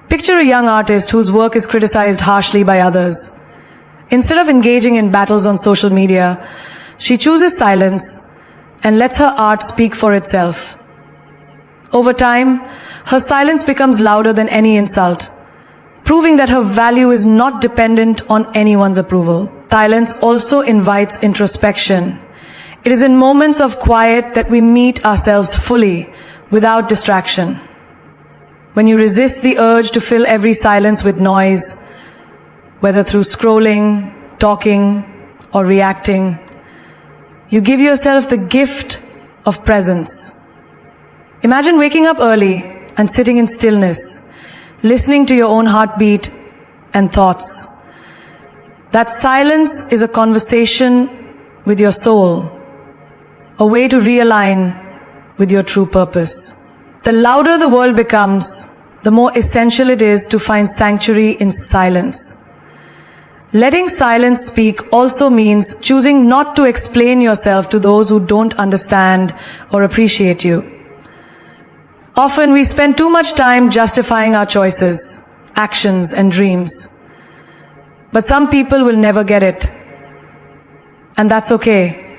Picture a young artist whose work is criticized harshly by others. Instead of engaging in battles on social media, she chooses silence and lets her art speak for itself. Over time, her silence becomes louder than any insult, proving that her value is not dependent on anyone's approval. Silence also invites introspection. It is in moments of quiet that we meet ourselves fully, without distraction. When you resist the urge to fill every silence with noise, whether through scrolling, talking, or reacting, you give yourself the gift of presence. Imagine waking up early and sitting in stillness, listening to your own heartbeat and thoughts. That silence is a conversation with your soul, a way to realign with your true purpose. The louder the world becomes, the more essential it is to find sanctuary in silence. Letting silence speak also means choosing not to explain yourself to those who don't understand or appreciate you. Often we spend too much time justifying our choices, actions, and dreams. But some people will never get it. And that's okay.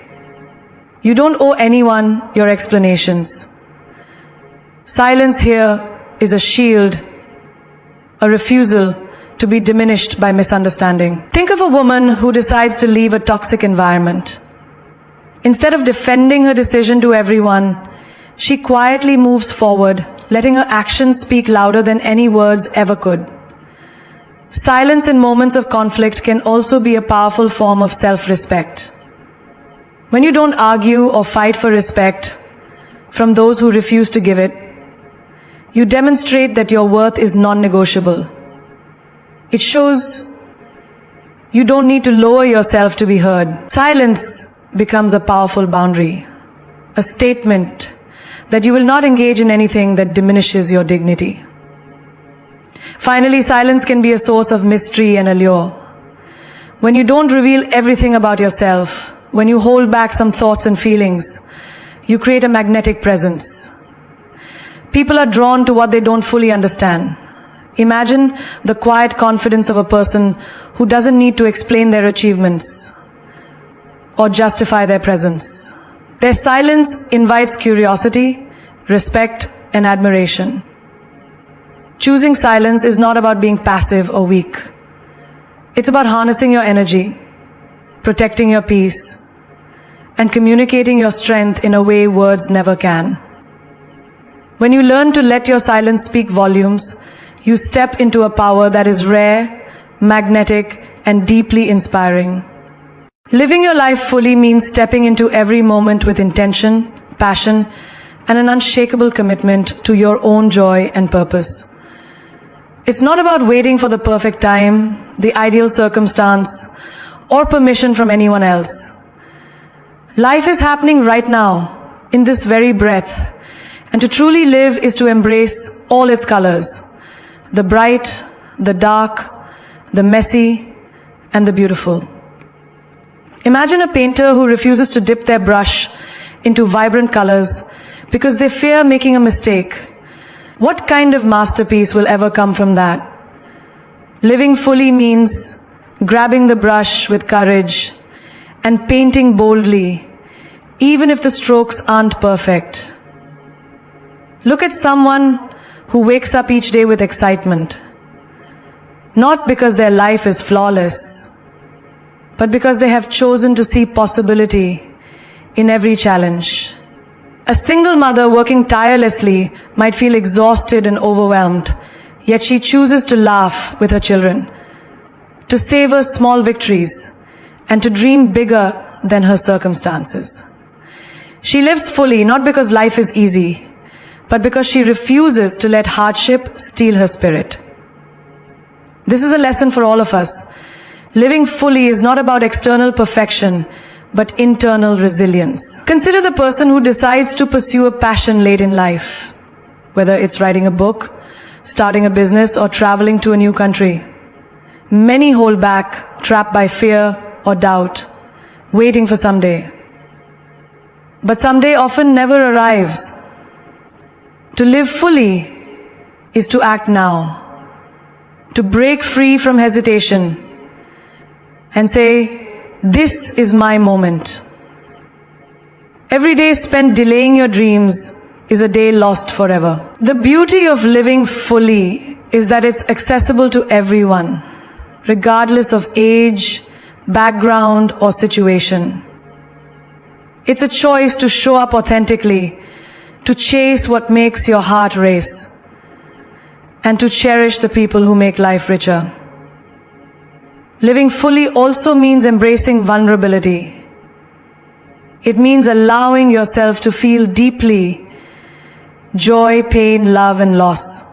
You don't owe anyone your explanations. Silence here is a shield, a refusal to be diminished by misunderstanding. Think of a woman who decides to leave a toxic environment. Instead of defending her decision to everyone, she quietly moves forward, letting her actions speak louder than any words ever could. Silence in moments of conflict can also be a powerful form of self-respect. When you don't argue or fight for respect from those who refuse to give it, you demonstrate that your worth is non-negotiable. It shows you don't need to lower yourself to be heard. Silence becomes a powerful boundary, a statement that you will not engage in anything that diminishes your dignity. Finally, silence can be a source of mystery and allure. When you don't reveal everything about yourself, when you hold back some thoughts and feelings, you create a magnetic presence. People are drawn to what they don't fully understand. Imagine the quiet confidence of a person who doesn't need to explain their achievements or justify their presence. Their silence invites curiosity, respect, and admiration. Choosing silence is not about being passive or weak. It's about harnessing your energy, protecting your peace, and communicating your strength in a way words never can. When you learn to let your silence speak volumes, you step into a power that is rare, magnetic, and deeply inspiring. Living your life fully means stepping into every moment with intention, passion, and an unshakable commitment to your own joy and purpose. It's not about waiting for the perfect time, the ideal circumstance, or permission from anyone else. Life is happening right now, in this very breath, and to truly live is to embrace all its colors, the bright, the dark, the messy, and the beautiful. Imagine a painter who refuses to dip their brush into vibrant colors because they fear making a mistake. What kind of masterpiece will ever come from that? Living fully means grabbing the brush with courage and painting boldly, even if the strokes aren't perfect. Look at someone who wakes up each day with excitement, not because their life is flawless, but because they have chosen to see possibility in every challenge. A single mother working tirelessly might feel exhausted and overwhelmed, yet she chooses to laugh with her children, to savor small victories, and to dream bigger than her circumstances. She lives fully not because life is easy, but because she refuses to let hardship steal her spirit. This is a lesson for all of us. Living fully is not about external perfection, but internal resilience. Consider the person who decides to pursue a passion late in life, whether it's writing a book, starting a business, or traveling to a new country. Many hold back, trapped by fear or doubt, waiting for someday. But someday often never arrives. To live fully is to act now, to break free from hesitation and say, "This is my moment." Every day spent delaying your dreams is a day lost forever. The beauty of living fully is that it's accessible to everyone, regardless of age, background, or situation. It's a choice to show up authentically, to chase what makes your heart race, and to cherish the people who make life richer. Living fully also means embracing vulnerability. It means allowing yourself to feel deeply joy, pain, love, and loss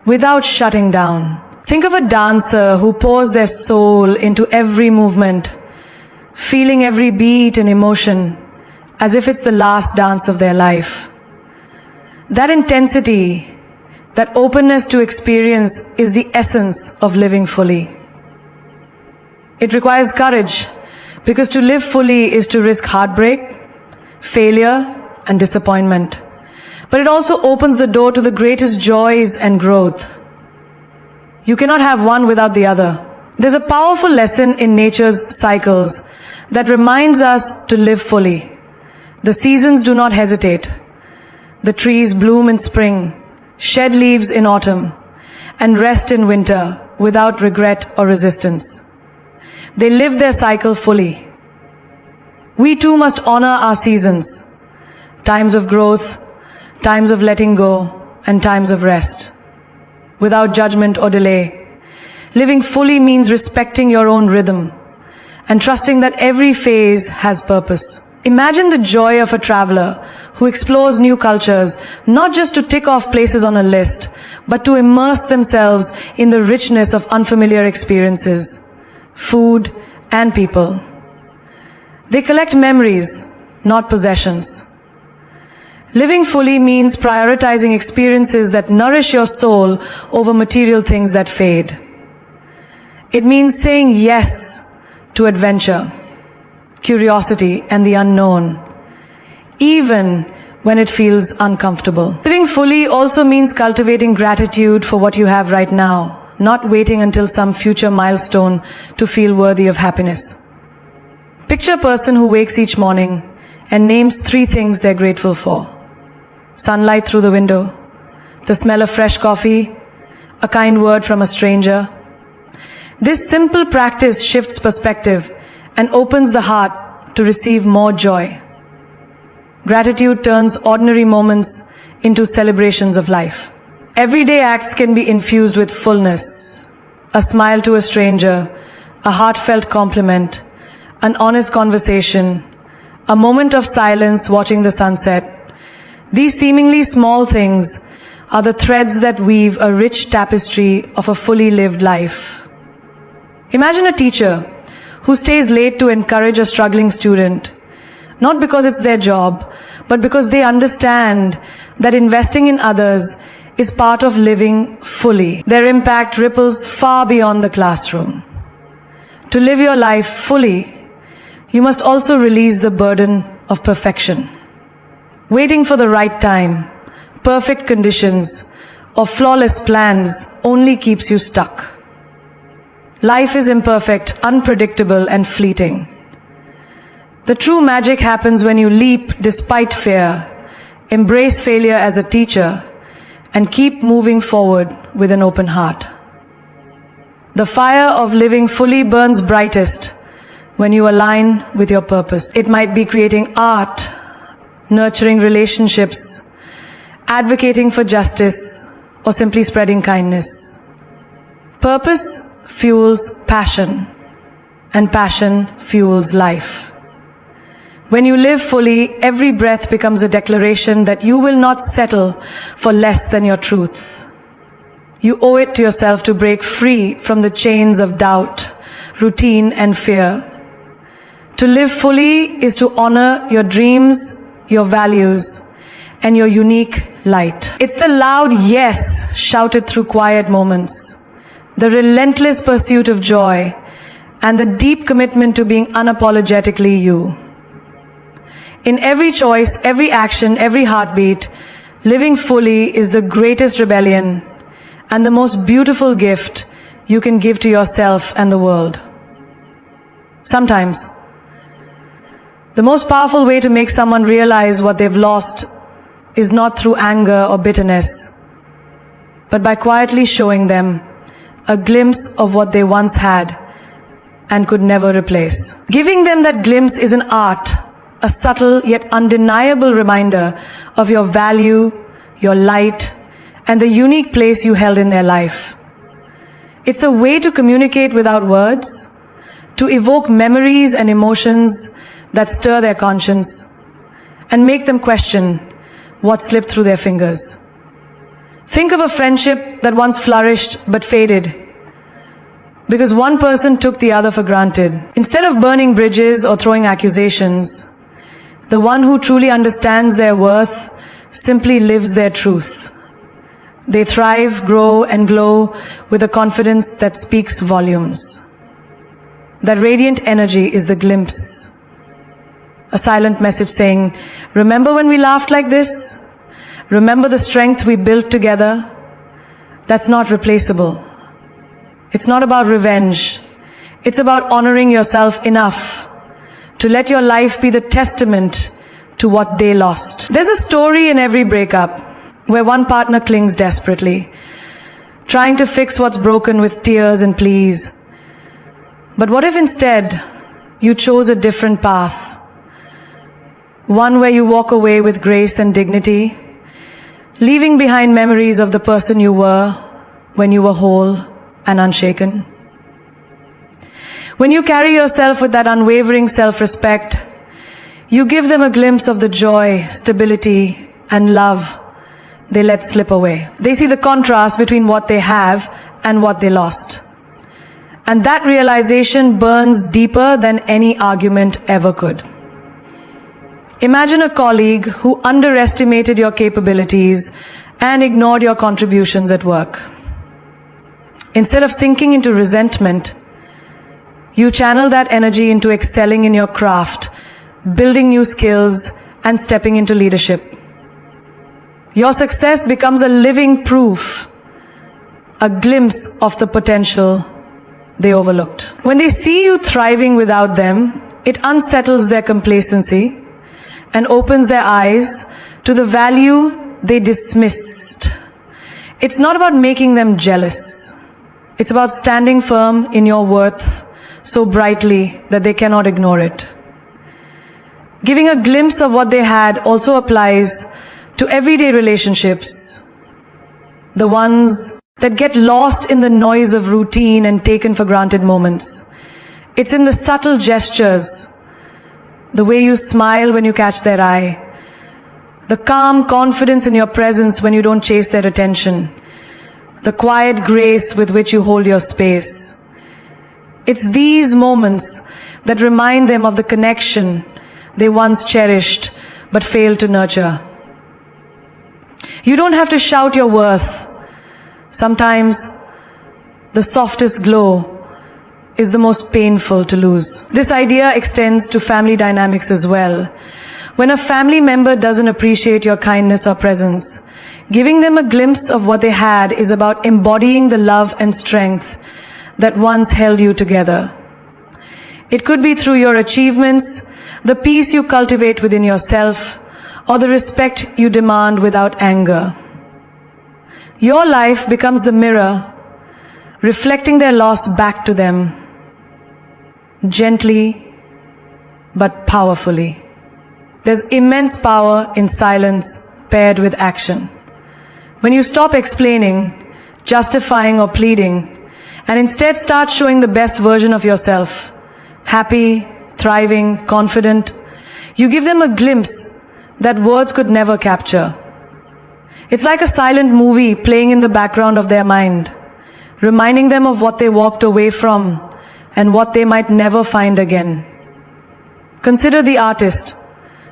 without shutting down. Think of a dancer who pours their soul into every movement, feeling every beat and emotion as if it's the last dance of their life. That intensity, that openness to experience is the essence of living fully. It requires courage, because to live fully is to risk heartbreak, failure, and disappointment. But it also opens the door to the greatest joys and growth. You cannot have one without the other. There's a powerful lesson in nature's cycles that reminds us to live fully. The seasons do not hesitate. The trees bloom in spring, shed leaves in autumn, and rest in winter without regret or resistance. They live their cycle fully. We too must honor our seasons, times of growth, times of letting go, and times of rest, without judgment or delay. Living fully means respecting your own rhythm and trusting that every phase has purpose. Imagine the joy of a traveler who explores new cultures, not just to tick off places on a list, but to immerse themselves in the richness of unfamiliar experiences, food, and people. They collect memories, not possessions. Living fully means prioritizing experiences that nourish your soul over material things that fade. It means saying yes to adventure, curiosity, and the unknown, even when it feels uncomfortable. Living fully also means cultivating gratitude for what you have right now, not waiting until some future milestone to feel worthy of happiness. Picture a person who wakes each morning and names 3 things they're grateful for. Sunlight through the window, the smell of fresh coffee, a kind word from a stranger. This simple practice shifts perspective and opens the heart to receive more joy. Gratitude turns ordinary moments into celebrations of life. Everyday acts can be infused with fullness. A smile to a stranger, a heartfelt compliment, an honest conversation, a moment of silence watching the sunset. These seemingly small things are the threads that weave a rich tapestry of a fully lived life. Imagine a teacher who stays late to encourage a struggling student, not because it's their job, but because they understand that investing in others is part of living fully. Their impact ripples far beyond the classroom. To live your life fully, you must also release the burden of perfection. Waiting for the right time, perfect conditions, or flawless plans only keeps you stuck. Life is imperfect, unpredictable, and fleeting. The true magic happens when you leap despite fear, embrace failure as a teacher, and keep moving forward with an open heart. The fire of living fully burns brightest when you align with your purpose. It might be creating art, nurturing relationships, advocating for justice, or simply spreading kindness. Purpose fuels passion, and passion fuels life. When you live fully, every breath becomes a declaration that you will not settle for less than your truth. You owe it to yourself to break free from the chains of doubt, routine, and fear. To live fully is to honor your dreams, your values, and your unique light. It's the loud yes shouted through quiet moments, the relentless pursuit of joy, and the deep commitment to being unapologetically you. In every choice, every action, every heartbeat, living fully is the greatest rebellion and the most beautiful gift you can give to yourself and the world. Sometimes, the most powerful way to make someone realize what they've lost is not through anger or bitterness, but by quietly showing them a glimpse of what they once had and could never replace. Giving them that glimpse is an art, a subtle yet undeniable reminder of your value, your light, and the unique place you held in their life. It's a way to communicate without words, to evoke memories and emotions that stir their conscience and make them question what slipped through their fingers. Think of a friendship that once flourished but faded because one person took the other for granted. Instead of burning bridges or throwing accusations, the one who truly understands their worth simply lives their truth. They thrive, grow, and glow with a confidence that speaks volumes. That radiant energy is the glimpse. A silent message saying, remember when we laughed like this? Remember the strength we built together? That's not replaceable. It's not about revenge. It's about honoring yourself enough to let your life be the testament to what they lost. There's a story in every breakup where one partner clings desperately, trying to fix what's broken with tears and pleas. But what if instead you chose a different path? One where you walk away with grace and dignity, leaving behind memories of the person you were when you were whole and unshaken. When you carry yourself with that unwavering self-respect, you give them a glimpse of the joy, stability, and love they let slip away. They see the contrast between what they have and what they lost. And that realization burns deeper than any argument ever could. Imagine a colleague who underestimated your capabilities and ignored your contributions at work. Instead of sinking into resentment, you channel that energy into excelling in your craft, building new skills, and stepping into leadership. Your success becomes a living proof, a glimpse of the potential they overlooked. When they see you thriving without them, it unsettles their complacency and opens their eyes to the value they dismissed. It's not about making them jealous. It's about standing firm in your worth so brightly that they cannot ignore it. Giving a glimpse of what they had also applies to everyday relationships, the ones that get lost in the noise of routine and taken for granted moments. It's in the subtle gestures, the way you smile when you catch their eye, the calm confidence in your presence when you don't chase their attention, the quiet grace with which you hold your space. It's these moments that remind them of the connection they once cherished but failed to nurture. You don't have to shout your worth. Sometimes the softest glow is the most painful to lose. This idea extends to family dynamics as well. When a family member doesn't appreciate your kindness or presence, giving them a glimpse of what they had is about embodying the love and strength that once held you together. It could be through your achievements, the peace you cultivate within yourself, or the respect you demand without anger. Your life becomes the mirror, reflecting their loss back to them, gently but powerfully. There's immense power in silence paired with action. When you stop explaining, justifying, or pleading, and instead start showing the best version of yourself, happy, thriving, confident, you give them a glimpse that words could never capture. It's like a silent movie playing in the background of their mind, reminding them of what they walked away from and what they might never find again. Consider the artist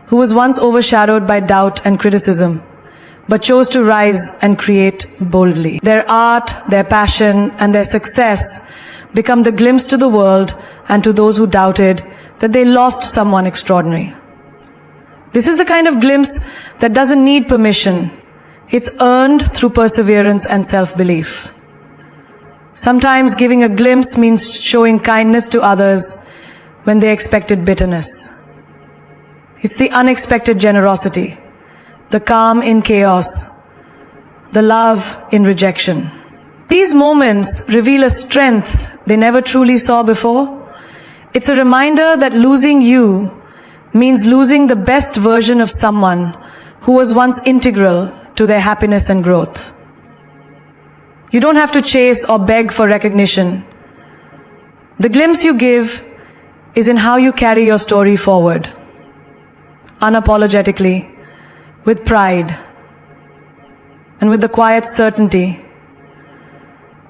who was once overshadowed by doubt and criticism, but chose to rise and create boldly. Their art, their passion, and their success become the glimpse to the world and to those who doubted that they lost someone extraordinary. This is the kind of glimpse that doesn't need permission. It's earned through perseverance and self-belief. Sometimes giving a glimpse means showing kindness to others when they expected bitterness. It's the unexpected generosity, the calm in chaos, the love in rejection. These moments reveal a strength they never truly saw before. It's a reminder that losing you means losing the best version of someone who was once integral to their happiness and growth. You don't have to chase or beg for recognition. The glimpse you give is in how you carry your story forward, unapologetically, with pride, and with the quiet certainty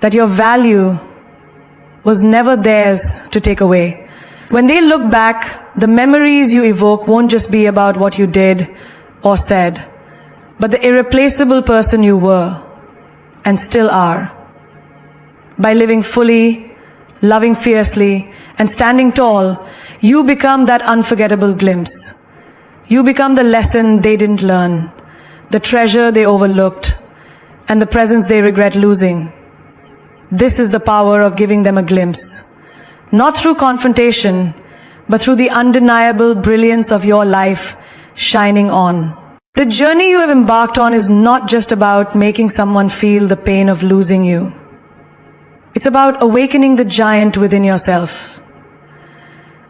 that your value was never theirs to take away. When they look back, the memories you evoke won't just be about what you did or said, but the irreplaceable person you were and still are. By living fully, loving fiercely, and standing tall, you become that unforgettable glimpse. You become the lesson they didn't learn, the treasure they overlooked, and the presence they regret losing. This is the power of giving them a glimpse. Not through confrontation, but through the undeniable brilliance of your life shining on. The journey you have embarked on is not just about making someone feel the pain of losing you. It's about awakening the giant within yourself.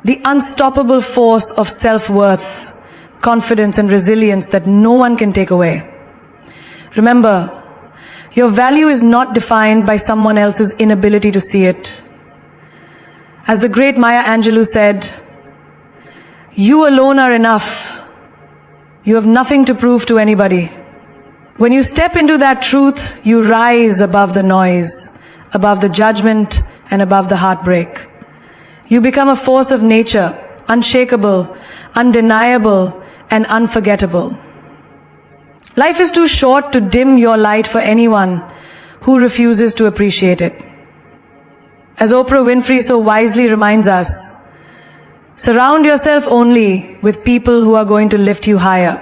The unstoppable force of self-worth, confidence, and resilience that no one can take away. Remember, your value is not defined by someone else's inability to see it. As the great Maya Angelou said, "You alone are enough. You have nothing to prove to anybody." When you step into that truth, you rise above the noise, above the judgment, and above the heartbreak. You become a force of nature, unshakable, undeniable, and unforgettable. Life is too short to dim your light for anyone who refuses to appreciate it. As Oprah Winfrey so wisely reminds us, surround yourself only with people who are going to lift you higher.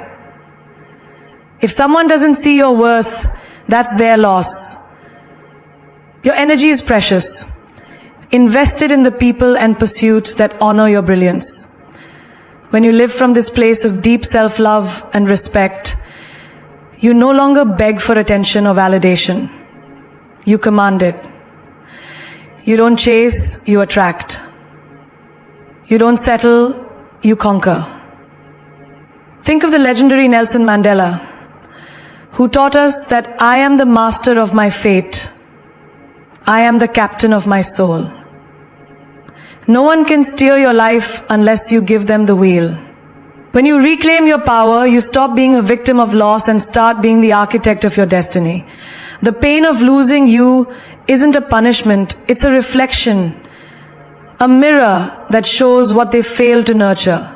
If someone doesn't see your worth, that's their loss. Your energy is precious. Invest it in the people and pursuits that honor your brilliance. When you live from this place of deep self-love and respect, you no longer beg for attention or validation. You command it. You don't chase, you attract. You don't settle, you conquer. Think of the legendary Nelson Mandela, who taught us that I am the master of my fate. I am the captain of my soul. No one can steer your life unless you give them the wheel. When you reclaim your power, you stop being a victim of loss and start being the architect of your destiny. The pain of losing you isn't a punishment, it's a reflection, a mirror that shows what they failed to nurture.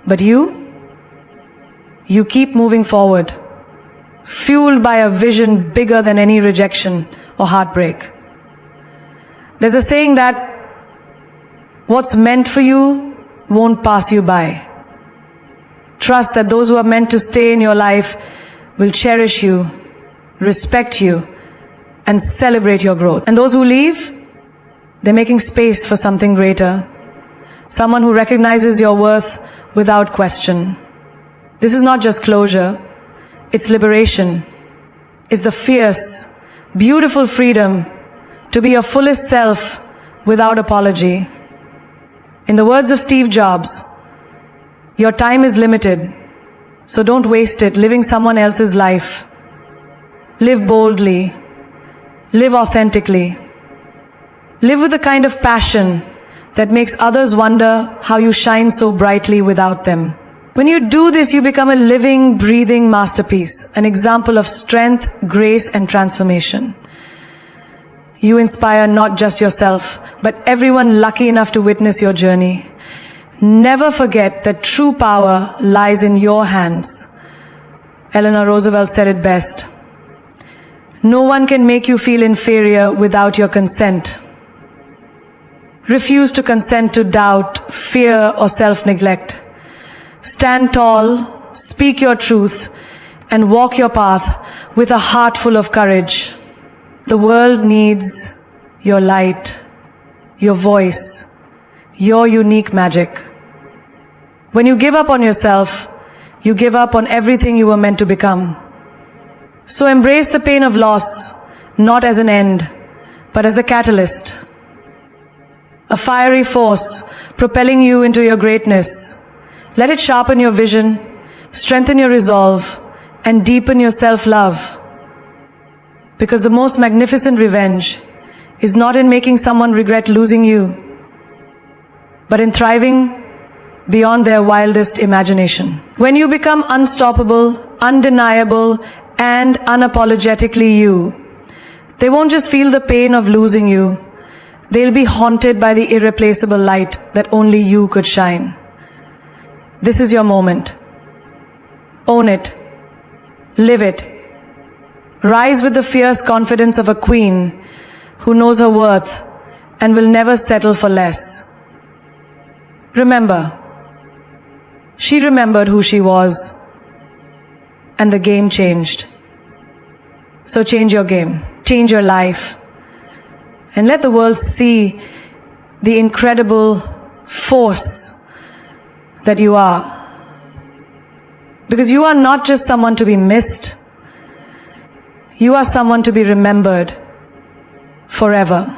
But you keep moving forward, fueled by a vision bigger than any rejection or heartbreak. There's a saying that what's meant for you won't pass you by. Trust that those who are meant to stay in your life will cherish you, respect you, and celebrate your growth. And those who leave, they're making space for something greater. Someone who recognizes your worth without question. This is not just closure, it's liberation. It's the fierce, beautiful freedom to be your fullest self without apology. In the words of Steve Jobs, your time is limited, so don't waste it living someone else's life. Live boldly. Live authentically. Live with the kind of passion that makes others wonder how you shine so brightly without them. When you do this, you become a living, breathing masterpiece, an example of strength, grace, and transformation. You inspire not just yourself, but everyone lucky enough to witness your journey. Never forget that true power lies in your hands. Eleanor Roosevelt said it best. No one can make you feel inferior without your consent. Refuse to consent to doubt, fear, or self-neglect. Stand tall, speak your truth, and walk your path with a heart full of courage. The world needs your light, your voice, your unique magic. When you give up on yourself, you give up on everything you were meant to become. So embrace the pain of loss, not as an end, but as a catalyst. A fiery force propelling you into your greatness. Let it sharpen your vision, strengthen your resolve, and deepen your self-love. Because the most magnificent revenge is not in making someone regret losing you, but in thriving beyond their wildest imagination. When you become unstoppable, undeniable, and unapologetically you, they won't just feel the pain of losing you, they'll be haunted by the irreplaceable light that only you could shine. This is your moment. Own it. Live it. Rise with the fierce confidence of a queen who knows her worth and will never settle for less. Remember, she remembered who she was, and the game changed. So change your game, change your life, and let the world see the incredible force that you are. Because you are not just someone to be missed, you are someone to be remembered forever.